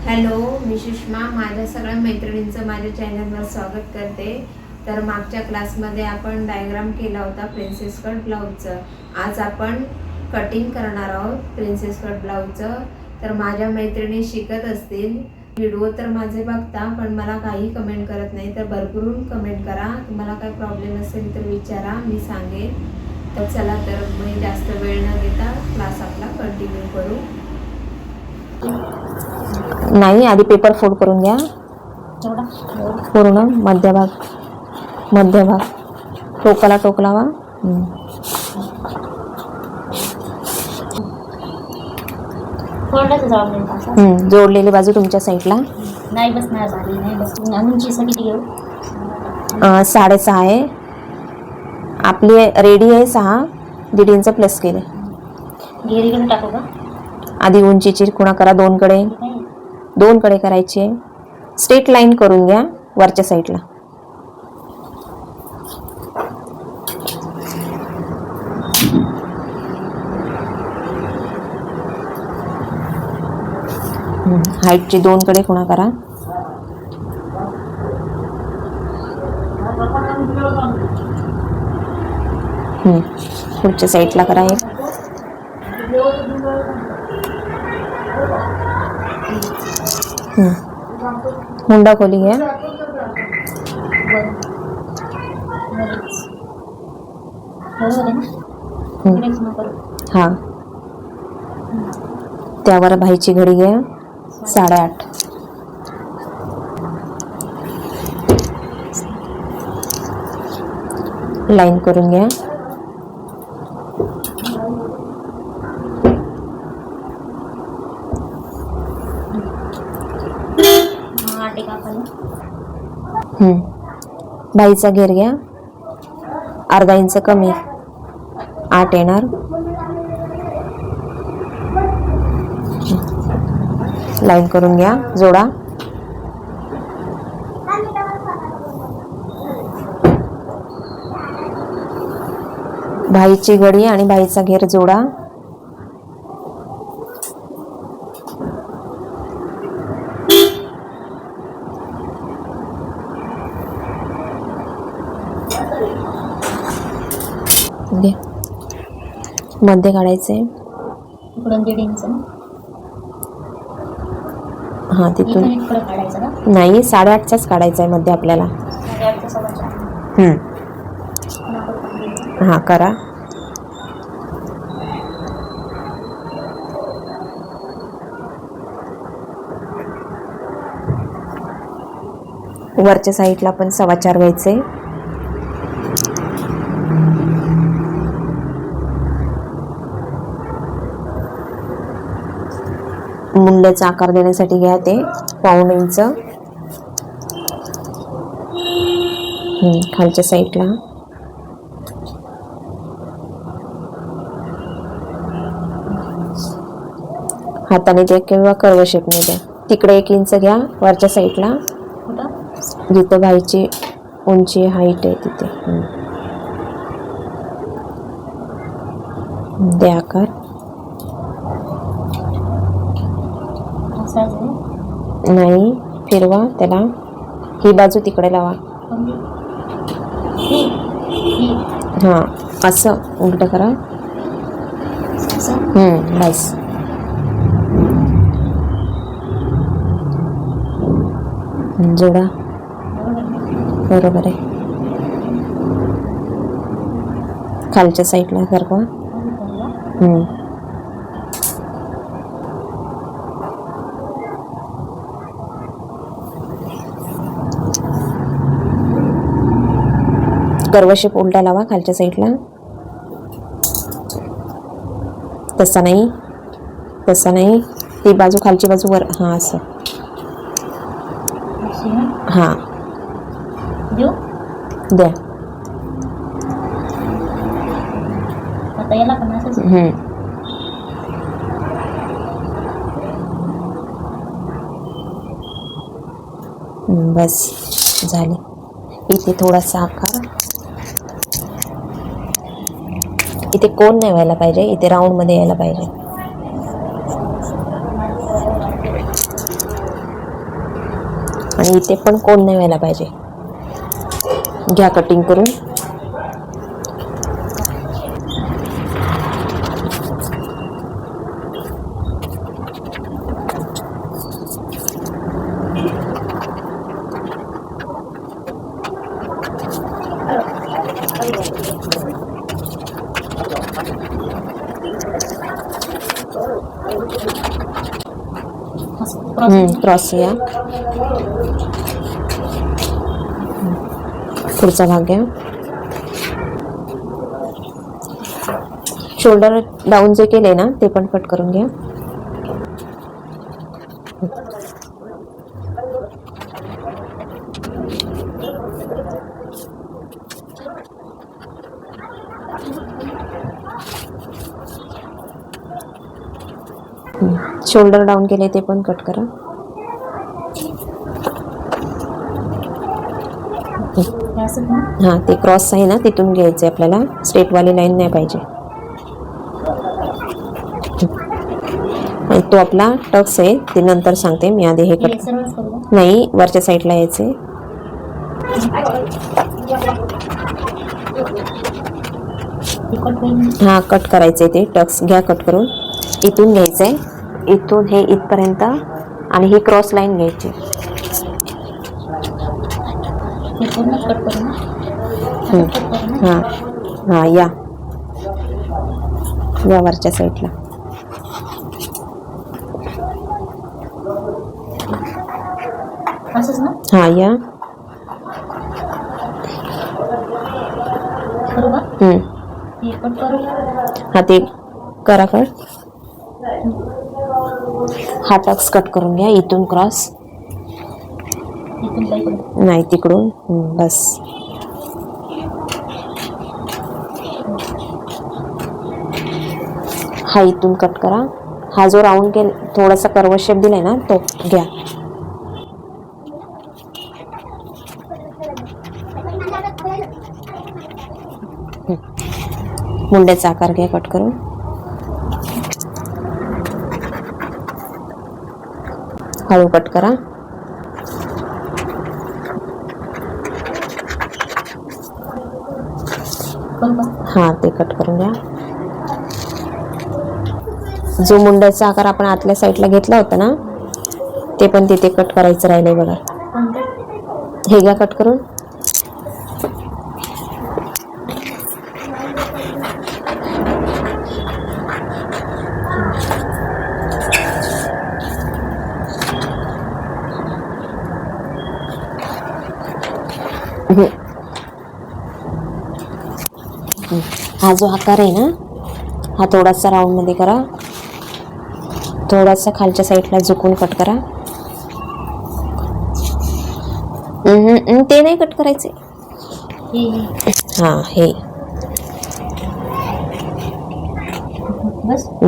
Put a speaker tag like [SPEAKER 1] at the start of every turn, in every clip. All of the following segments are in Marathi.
[SPEAKER 1] हॅलो, मी सुषमा. माझ्या सगळ्या मैत्रिणींचं माझ्या चॅनलवर स्वागत करते. तर मागच्या क्लासमध्ये आपण डायग्राम केला होता प्रिन्सेस कट ब्लाऊजचं. आज आपण कटिंग करणार आहोत प्रिन्सेस कट ब्लाऊजचं. तर माझ्या मैत्रिणी शिकत असतील. व्हिडिओ तर माझे बघता पण मला काही कमेंट करत नाही, तर भरपूर कमेंट करा. तुम्हाला काही प्रॉब्लेम असेल तर विचारा, मी सांगेन. तर चला, तर मी जास्त वेळ न घेता क्लास आपला कंटिन्यू करू.
[SPEAKER 2] नाही, आधी पेपर फोल्ड करून घ्या पूर्ण मध्यभाग टोकाला टोक लावा. जोडलेली बाजू तुमच्या साईडला
[SPEAKER 3] नाही बसणार झाली नाही बसली. उंचीसाठी घेऊ
[SPEAKER 2] 6.5 आहे आपली, रेडी आहे 6. 1.5 इंच प्लस केले.
[SPEAKER 3] घेरी घेऊन टाकू का?
[SPEAKER 2] आधी उंचीची खुणा करा, दोन कडे करायची आहे. स्ट्रेट लाईन करून घ्या वरच्या साईडला. हाईटची 2 कडे खुणा करा. पुढच्या साईडला करा एक. मुंडा खोली घ्या. हा, त्यावर बाईची घडी घ्या 8.5. लाईन करून घ्या. बाईचा घेर घ्या 1/2 इंच कमी, 8 येणार. लाईन करून घ्या, जोडा. बाईची घडी आणि बाईचा घेर जोडा. मध्ये काढायचे. हा, तिथून नाही, 8.5चाच काढायचा आहे मध्ये आपल्याला. हा, करा. वरच्या साईडला पण 4.25 घ्यायचे. मुंड्याचा आकार देण्यासाठी घ्या ते 1/4 इंच. खालच्या साईडला हाताने द्या किंवा कर्व शेपने द्या. तिकडे 1 इंच घ्या वरच्या साईडला, जिथं बाईची उंची हाईट आहे तिथे द्या आकार. नाही, फिरवा त्याला. ही बाजू तिकडे लावा. हा, असं उलट करा. बस. जोडा. बरोबर आहे. खालच्या साईडला सरकवा. कर्व शेप उलटा लावा खालच्या साईडला. तसा नाही, ती बाजू खालची बाजू वर. हा, असं. हा, द्या. बस झाले. इथे थोडासा आकार, इथे कोण नाही व्हायला पाहिजे, इथे राऊंड मध्ये यायला पाहिजे. आणि इथे पण कोण नाही व्हायला पाहिजे. घ्या कटिंग करून. क्रॉस या. पुढचा भाग घ्या. शोल्डर डाऊन जे केले ना ते पण कट करून घ्या. शोल्डर डाऊन केले ते पण कट करा. हां, ते क्रॉस आहे ना तिथून घ्यायचं आपल्याला. स्ट्रेटवाली लाईन नाही पाहिजे. आणि तो आपला टक्स आहे ते नंतर सांगते मी. आधी हे कट नाही, वरच्या साईडला यायचे. हां, कट करायचे ते टक्स. घ्या कट करून. इथून घ्यायचंय, इथून हे इथपर्यंत, आणि ही क्रॉस लाईन घ्यायची. हां हां, या वरच्या साईडला. हां, या. हां, ते करा कट. हा टक्स कट करून घ्या. इथून क्रॉस नाही, तिकडून. बस. हा इथून कट करा. हा जो राऊंड केला थोडासा कर्व शेप दिलाय ना तो घ्या. मुंड्याचा आकार घ्या कट करून. हळू कट करा. हां, ते कट करून घ्या. जो मुंड्याचा आकार आपण आतल्या साईडला घेतला होता ना ते पण तिथे कट करायचं राहिलंय बघा. हे घ्या कट करून. हा जो आकार आहे ना हा थोडासा राऊंड मध्ये करा. थोडासा खालच्या साईडला झुकून कट करा. ते नाही कट करायचे. हां, हे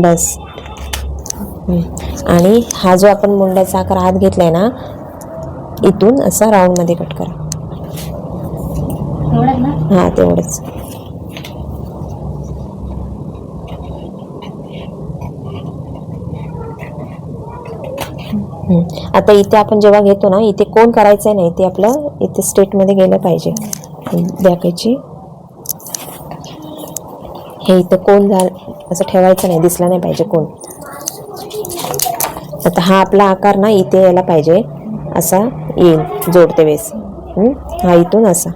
[SPEAKER 2] बस. आणि हा जो आपण मुंड्याचा आकार आत घेतलाय ना इथून असा राऊंड मध्ये कट करा. हां, तेवढंच. आता इथे आपण जेव्हा घेतो ना इथे कोण करायचंय नाही, ते आपलं इथे स्ट्रेट मध्ये गेलं पाहिजे. द्याकायची. हे इथं कोण असं ठेवायचं नाही, दिसला नाही पाहिजे कोण. आता हा आपला आकार ना इथे यायला पाहिजे, असा येईल जोडते वेळेस. हा इथून असा.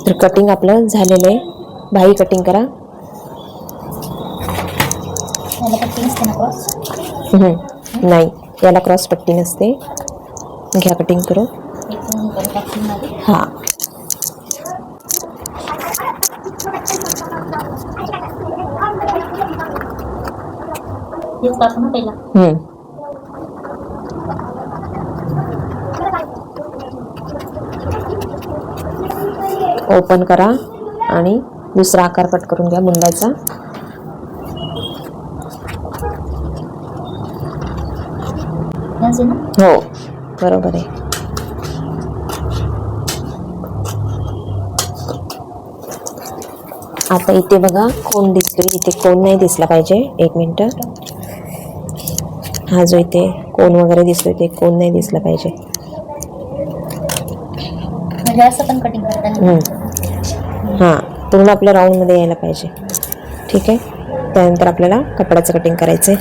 [SPEAKER 2] तर कटिंग आपलं झालेलं आहे. बाही कटिंग करा. नाही, याला क्रॉस पट्टी नसते. घ्या कटिंग करू. हां, ओपन करा आणि दुसरा आकार कट करून घ्या मुंड्याचा. हो, बरोबर आहे. आता इथे बघा कोण दिसतोय, इथे कोण नाही दिसला पाहिजे. एक मिनिट. हा जो इथे कोन वगैरे दिसतोय ते कोन नाही दिसलं पाहिजे.
[SPEAKER 3] म्हणजे असं पण कटिंग करताना
[SPEAKER 2] हां, पूर्ण आपल्या राऊंडमध्ये यायला पाहिजे. ठीक आहे. त्यानंतर आपल्याला कपड्याचं कटिंग करायचं आहे.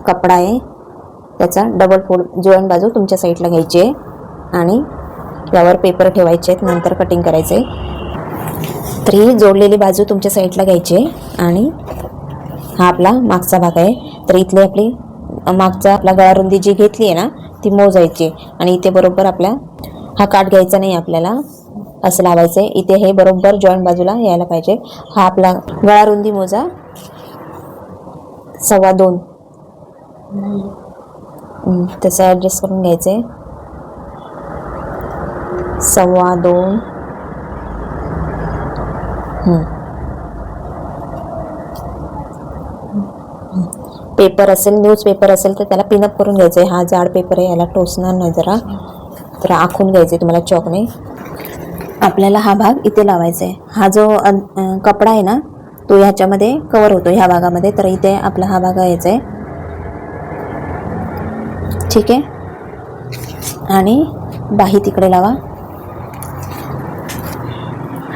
[SPEAKER 2] कपडा आहे त्याचा डबल फोल्ड जॉईंट बाजू तुमच्या साईडला घ्यायची आहे आणि यावर पेपर ठेवायचे आहेत. नंतर कटिंग करायचं आहे. तर ही जोडलेली बाजू तुमच्या साईडला घ्यायची आहे आणि हा आपला मागचा भाग आहे. तर इथली आपली मागचा आपला गळारुंदी जी घेतली आहे ना ती मोजायची आणि इथे बरोबर आपल्या हा काठ घ्यायचा नाही आपल्याला, असं लावायचं आहे. इथे हे बरोबर जॉईंट बाजूला यायला पाहिजे. हा आपला गळारुंदी मोजा 2.25. तसं ॲडजस्ट करून घ्यायचं आहे. 2.25. पेपर असेल, न्यूजपेपर असेल तर त्याला पिनअप करून घ्यायचं आहे. हा जाड पेपर आहे, याला टोचणार नाही जरा, तर आखून घ्यायचं आहे तुम्हाला चॉकने. आपल्याला हा भाग इथे लावायचा आहे. हा जो कपडा आहे ना तो ह्याच्यामध्ये कवर होतो ह्या भागामध्ये, तर इथे आपला हा भाग यायचा आहे. ठीक आहे. आणि बाही तिकडे लावा.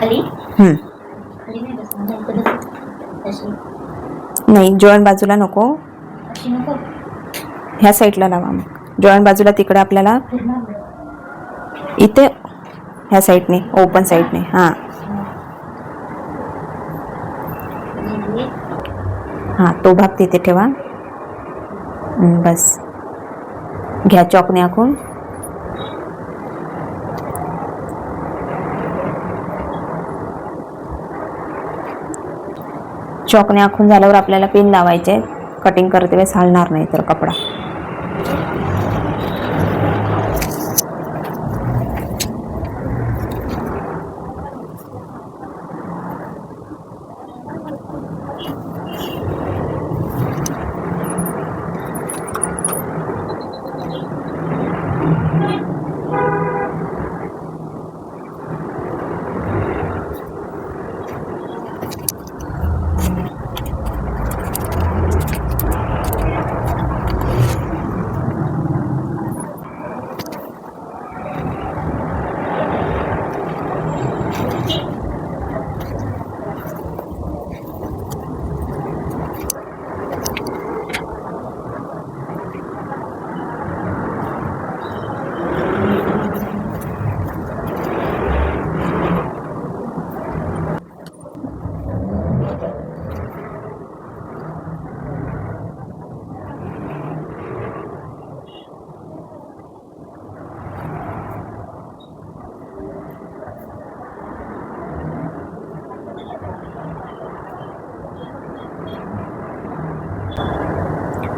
[SPEAKER 3] खाली खाली नाही बसणार, अशी
[SPEAKER 2] नाही, जॉईंट बाजूला नको,
[SPEAKER 3] अशी नको,
[SPEAKER 2] ह्या साईडला लावा. मग जॉईंट बाजूला तिकडे आपल्याला
[SPEAKER 3] पूर्ण
[SPEAKER 2] इथे ह्या साईडने ओपन साईडने. हां हां, तो भाग तिथे ठेवा. बस, घ्या चॉकने आखून. चॉकने आखून झाल्यावर आपल्याला पिन लावायचे. कटिंग करते वेळेस हलणार नाही तर कपडा.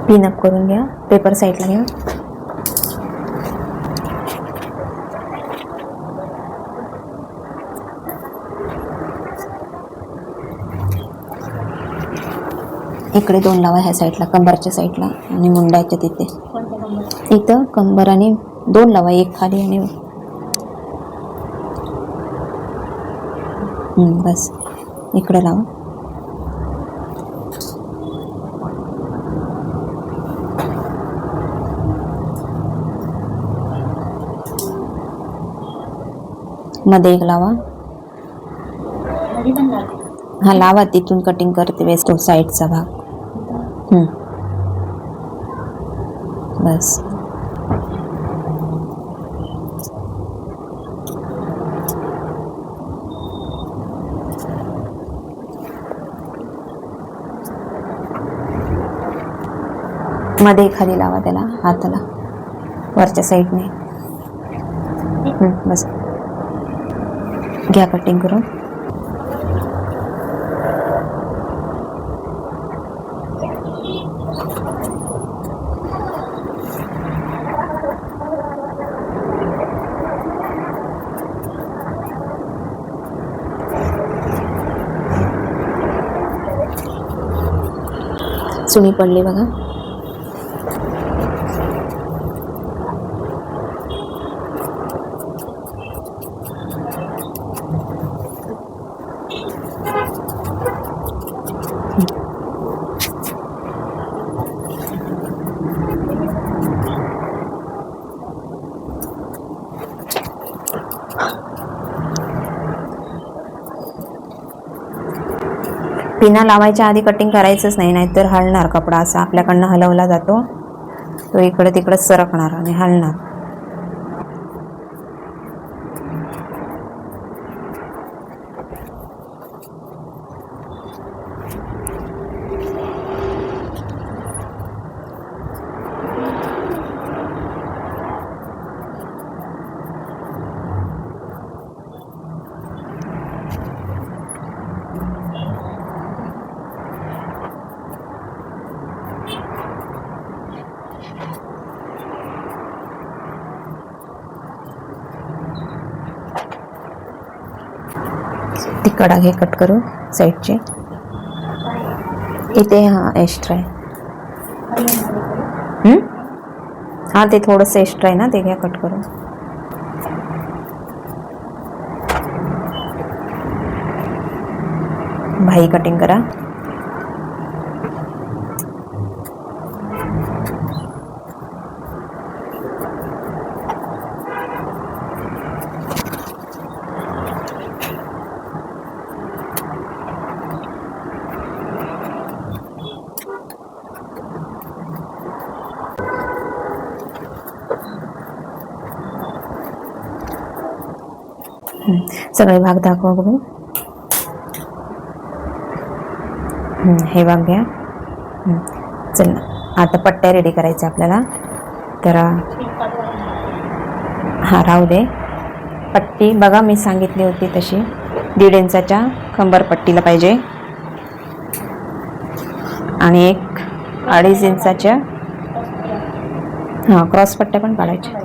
[SPEAKER 2] पिनअप करून घ्या. पेपर साईडला घ्या. इकडे 2 लावा ह्या साईडला, कंबरच्या साईडला आणि मुंड्याच्या तिथे.
[SPEAKER 3] कोणत्या नंबर
[SPEAKER 2] इथं कंबर आणि 2 लावा, एक खाली आणि बस इकडे लावा. मध्ये एक लावा.
[SPEAKER 3] मध्ये पण लागते.
[SPEAKER 2] हा लावा, तिथून कटिंग करते वेळेस तो साईडचा भाग. बस. मध्ये खाली लावा त्याला, हाताला वरच्या साईडने. बस, घ्या कटिंग करून. सुणी पडली बघा. पिना लावायच्या आधी कटिंग करायचंच नाही, नाहीतर हलणार कपडा. असा आपल्याकडनं हलवला जातो, तो इकडे तिकडे सरकणार आणि हलणार. ती कडा घे कट करून साईडचे. इथे हा एक्स्ट्रा आहे. हा ते थोडंसं एक्स्ट्रा आहे ना, ते घ्या कट करून. भाई कटिंग करा. सगळे भाग दाखवा बघू. हे भाग घ्या. चल आता पट्ट्या रेडी करायच्या आपल्याला. तर हा राहू दे. पट्टी बघा मी सांगितली होती तशी 1.5 इंचाच्या कंबर पट्टीला पाहिजे आणि 1-2.5 इंचाच्या हां क्रॉस पट्ट्या पण काढायच्या.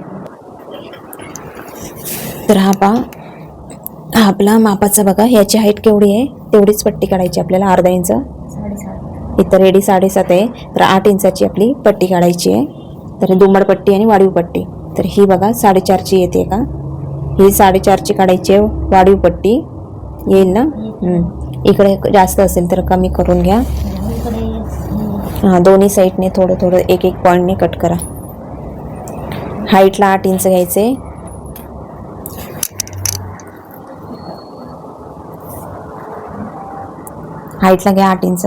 [SPEAKER 2] तर हा पहा, हा आपला मापाचा बघा. याची हाईट केवढी आहे तेवढीच पट्टी काढायची आपल्याला. 1/2 इंच. इथं रेडी 7.5 आहे, तर 8 इंचाची आपली पट्टी काढायची आहे. तर दुमड पट्टी आणि वाढीव पट्टी. तर ही बघा 4.5ची येते का. ही 4.5ची काढायची आहे वाढीव पट्टी. येईल ना. इकडे जास्त असेल तर कमी करून घ्या. हां दोन्ही साईडने थोडं थोडं 1-1 पॉईंटने कट करा. हाईटला 8 इंच घ्यायचे. हाईटला घ्या 8 इंच.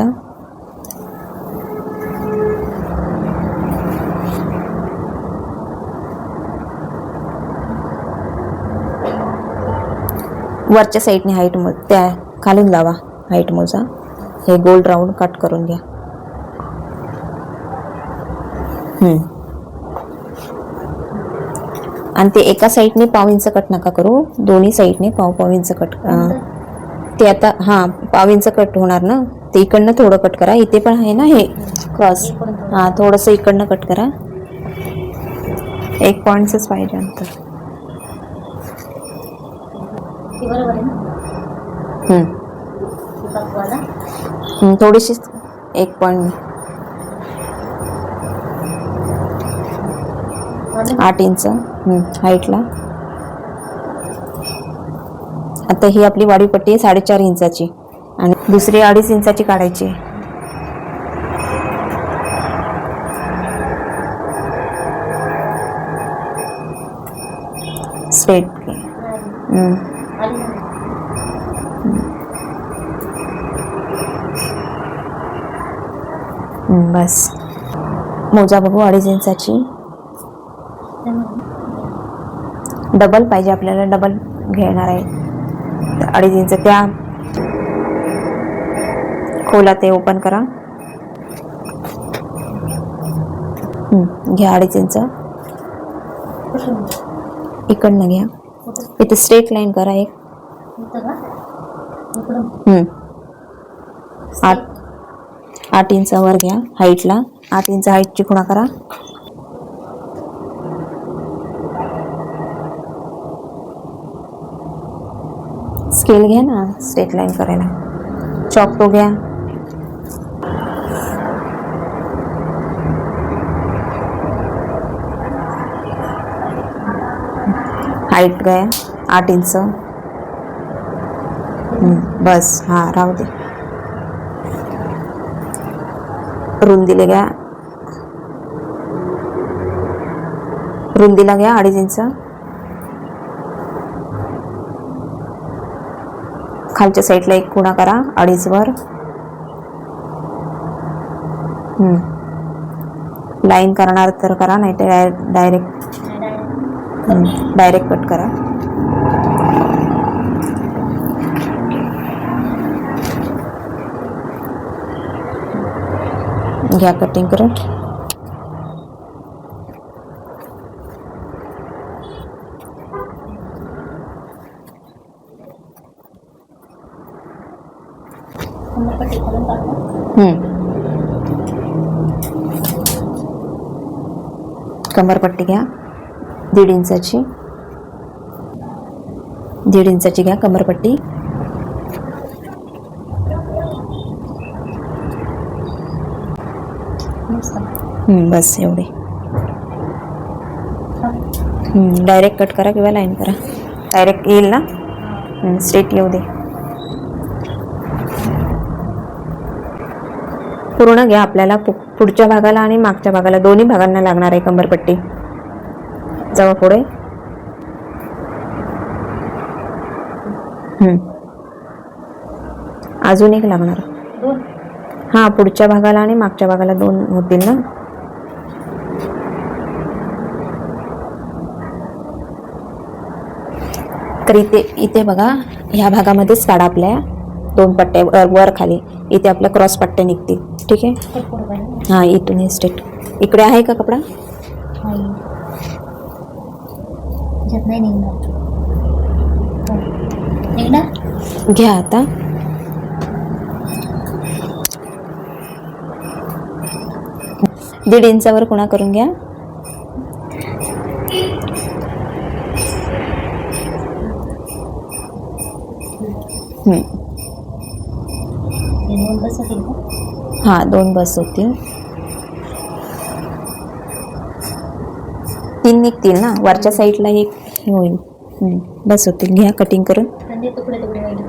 [SPEAKER 2] वरच्या साईडने हाईट त्या खालून लावा. हाईट मोजा. हे गोल राऊंड कट करून घ्या. आणि ते एका साईडने 1/2 इंच कट नका करू, दोन्ही साईडने 1/2 इंच कट. ते आता हां 1/2 इंच कट होणार ना, ते इकडनं थोडं कट करा. इथे पण आहे ना हे क्रॉस, हां थोडंसं इकडनं कट करा. 1 पॉईंटच पाहिजे अंतर. थोडीशी 1 पॉईंट. 8 इंच हाईटला. आता ही आपली वाढीव पट्टी आहे 4.5 इंचाची आणि दुसरी 2.5 इंचाची काढायची. स्ट्रेट बस. मोजा बघू 2.5 इंचाची. डबल पाहिजे आपल्याला, डबल घेणार आहे. 2.5 इंच त्या खोला ते ओपन करा. घ्या 2.5 इंच. इकडनं घ्या. इथे स्ट्रेट लाईन करा एक. 8 इंचावर घ्या हाईटला. 8 इंच हाईटची खुणा करा. स्केल घ्या ना स्ट्रेट लाईन करायला. चॉक तो घ्या. हाईट घ्या 8 इंच. बस हां राहू दे. रुंदीला घ्या. रुंदीला घ्या 2.5 इंच. खालच्या साईडला एक खुणा करा 2.5 वर. लाईन करणार तर करा, नाही तर डायरेक्ट डायरेक्ट कट करा. घ्या कटिंग करून.
[SPEAKER 3] कमरपट्टी खोलून काढू.
[SPEAKER 2] कमरपट्टी घ्या 1.5 इंचाची. 1.5 इंचाची घ्या कमरपट्टी.
[SPEAKER 3] मस्त.
[SPEAKER 2] बस एवढे. डायरेक्ट कट करा किंवा लाईन करा. डायरेक्ट येईल ना, स्ट्रेट येऊ दे. पूर्ण घ्या. आपल्याला पुढच्या भागाला आणि मागच्या भागाला दोन्ही भागांना लागणार आहे कमरपट्टी. जावा पुढे. अजून एक लागणार.
[SPEAKER 3] दोन.
[SPEAKER 2] हां, पुढच्या भागाला आणि मागच्या भागाला 2 होतील ना. तर इथे बघा, ह्या भागामध्येच काढा आपल्या 2 पट्ट्या वर खाली. इथे आपल्या क्रॉस पट्ट्या निघतील. ठीक आहे.
[SPEAKER 3] ते पुढं पाहिजे.
[SPEAKER 2] हां, इथून हे स्ट्रेट. इकडे आहे का कपडा?
[SPEAKER 3] नाही. ह्याच्यात नाही निघणार. निघणार.
[SPEAKER 2] घ्या आता. दीड इंचावर खुणा करून घ्या.
[SPEAKER 3] हे दोन बस होतील का?
[SPEAKER 2] हां, 2 बस होतील. 3 निघतील ना. वरच्या साईडला एक हे होईल. बस होतील. घ्या कटिंग करून.
[SPEAKER 3] म्हणजे तुकडे तुकडे व्हायला.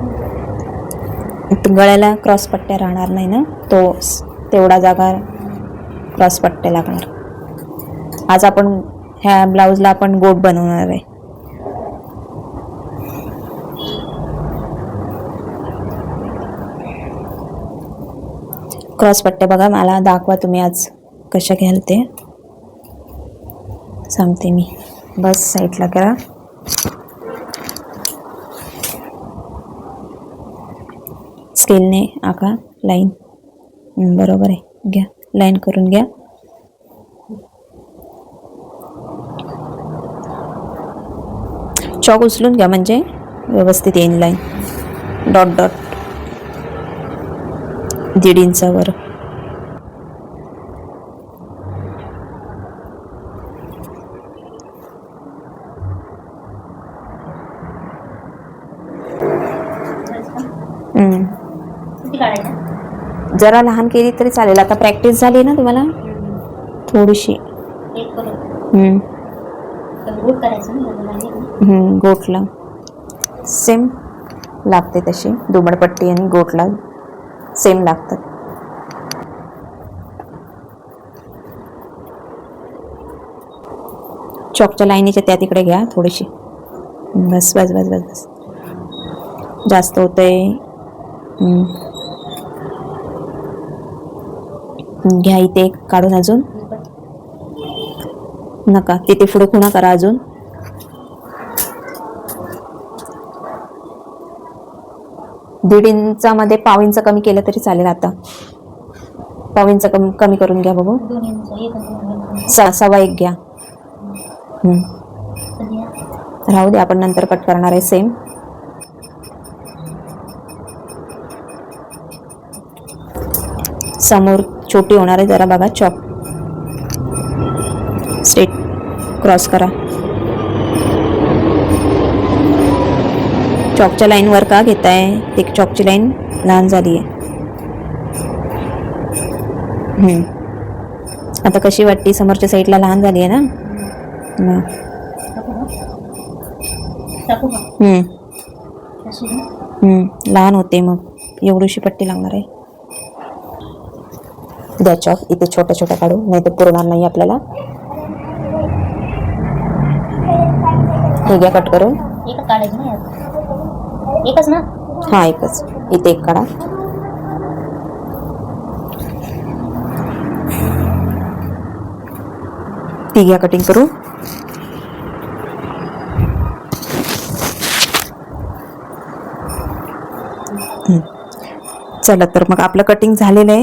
[SPEAKER 2] गळ्याला क्रॉस पट्ट्या राहणार नाही ना, तो तेवढा जागा क्रॉस पट्ट्या लागणार. आज आपण ह्या ब्लाऊजला आपण गोट बनवणार आहे. क्रॉस पट्ट्या बघा, मला दाखवा तुम्ही आज कशा घ्याल ते सांगते मी. बस साईडला करा. स्केलने आका लाईन. बरोबर आहे. घ्या लाईन करून घ्या. चॉक उचलून घ्या म्हणजे व्यवस्थित येईल लाईन. Dot dot 1.5 इंचावर.
[SPEAKER 3] किती काढायचं?
[SPEAKER 2] जरा लहान केली तरी चालेल. आता प्रॅक्टिस झाली ना तुम्हाला थोडीशी.
[SPEAKER 3] एक करू. रूट करायचं ना.
[SPEAKER 2] गोटला सेम लागते तशी. दुमडपट्टी आणि गोटला सेम लागतात. चॉकच्या लाईनीच्या त्या तिकडे घ्या थोडीशी. बस बस बस बस बस. जास्त होतंय. घ्या इथे एक काढून. अजून नका, तिथे पुढे खुणा करा अजून. दीड इंचामध्ये 1/2 इंच कमी केलं तरी चालेल. आता 1/2 इंच कमी करून घ्या बघू.
[SPEAKER 3] 2 इंच. एक इंच.
[SPEAKER 2] 1.25 घ्या. राहू दे, आपण नंतर कट करणार आहे सेम. समोर छोटी होणार आहे जरा बघा. चॉक स्ट्रेट क्रॉस करा. चॉकच्या लाईनवर का घेताय? ते चॉकची लाईन लहान झाली आहे. आता कशी वाटते? समोरच्या साईडला लहान झाली आहे ना. लहान होते मग एवढीशी पट्टी लागणार आहे. द्या चॉक. इथे छोट्या छोट्या काढू, नाही तर पुरणार नाही आपल्याला. हे घ्या कट करून.
[SPEAKER 3] एकच काढायचं ना. एकच ना.
[SPEAKER 2] हां, एकच. इथे एक काढा. ती घ्या कटिंग करू. चला तर मग आपलं कटिंग झालेलं आहे.